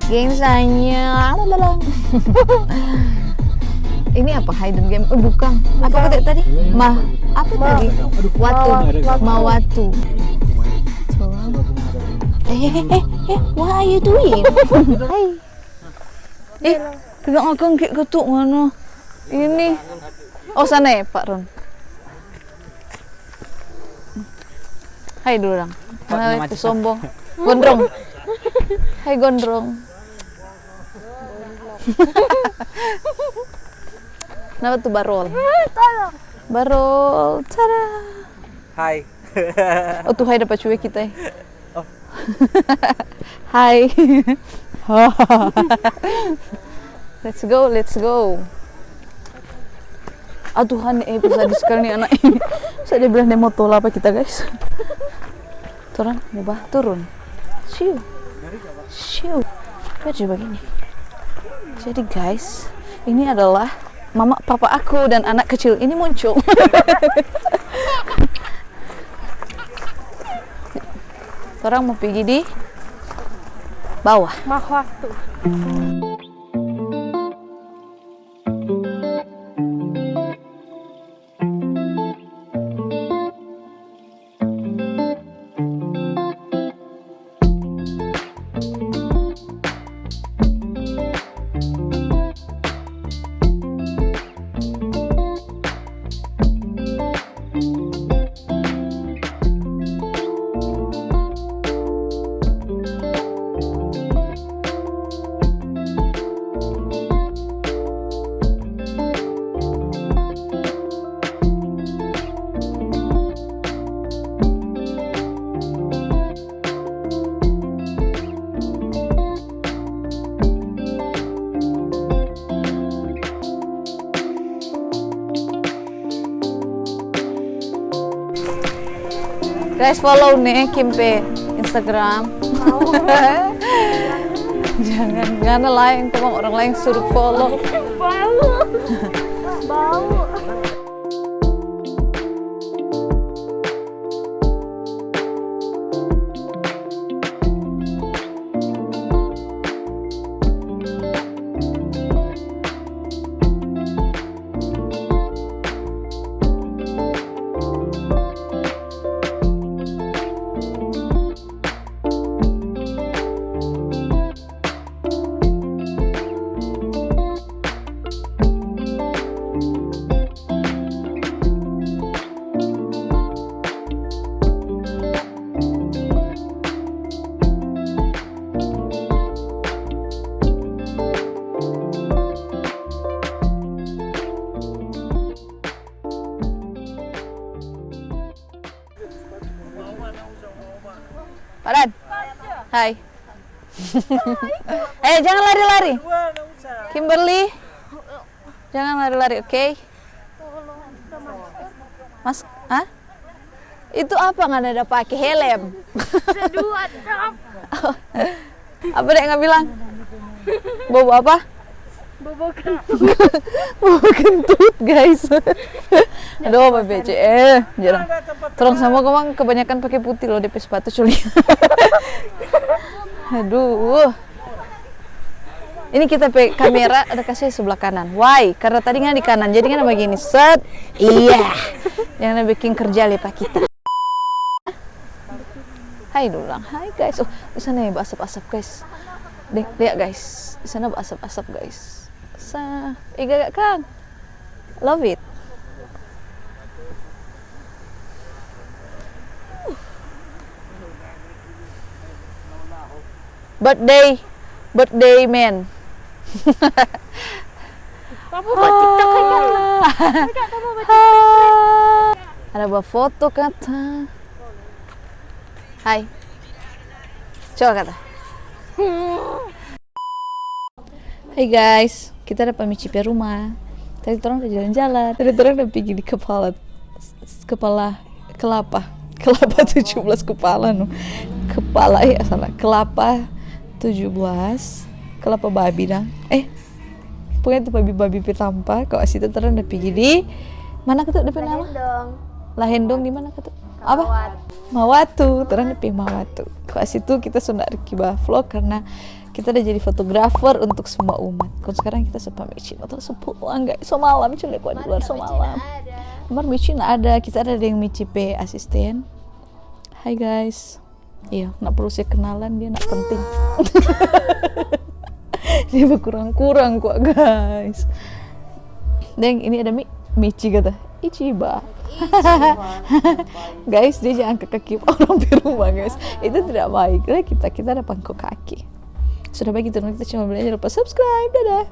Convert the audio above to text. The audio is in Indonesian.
Gengsanya. Ini apa hidden game? Oh, bukan. Apa kata tadi? Apa tadi? Mawatu. What are you doing? Hai. Pegang akang kayak ketuk mana? Ini. Oh, sana ya, Pak Ron. Hai dulu dong. Mana itu sombong. Gondrong. Hai gondrong. Kenapa tuh barol? Barol. Tada. Hai. Oh tuh hai dapat cuek kita. Oh. Hai. Let's go, let's go. Aduh, bisa di sekali nih anak ini. Saya dia bilang dia mau tolak apa kita guys. Turun, mubah turun. Siu. Siu. Coba begini. Jadi guys, ini adalah mama papa aku dan anak kecil ini muncul. Orang mau pergi di bawah. Mahwatu. Guys, follow nih Kimpe Instagram. Jangan lain, teman orang lain suruh follow. Bau. Farhan. Hai. Jangan lari-lari. Kimberly. Jangan lari-lari, oke? Mas, itu apa nggak ada pakai helm? Sedua cap. Apa dek nggak bilang? Bobo apa? Bobo kentut. Bobo kentut, guys. Aduh, apa BC? Jarang. Tolong sama kamu kebanyakan pakai putih loh DP sepatu culi. Aduh. Ini kita pakai kamera ada kasih sebelah kanan. Why? Karena tadi nggak di kanan, jadi kan begini. Set. Iya. Jangan bikin kerja lepak kita. Hai dulu lang. Hai guys. Oh, di sana ya asap-asap guys. Deh, lihat guys. Di sana asap-asap guys. Gak Kang. Love it. Birthday man. Kamu buat TikTok aja. Kamu buat TikTok. Ada buat foto kata. Hai. Coba kata. Hai guys, kita udah pamit cipe rumah. Tadi orang udah jalan-jalan. Tadi orang udah pergi di kelapa 17 kepala no. Kepala salah. Kelapa 17 kelapa babi dang. Pokoknya itu babi petampa. Kalau situ terus udah pergi di mana ketuk depan nama? Lahendong di mana ketuk? Apa? Mawatu. Terus udah pergi Mawatu. Kalau situ kita sudah rekibah vlog karena Kita udah jadi fotografer untuk semua umat. Kalau sekarang kita sama Michi atau sepulang guys. So malam culik di luar so malam. Nomor Michi ada, kita ada yang Michi P asisten. Hai guys. Iya, nak perlu saya kenalan, dia nak penting. Dia berkurang-kurang kok guys. Dan ini ada Michi kata Ichiba. Guys, dia jangan ke kaki orang di rumah guys. Itu tidak baik. Kita ada pangkok kaki. Sudah baik itu, kita cuma belajar lupa subscribe. Dadah.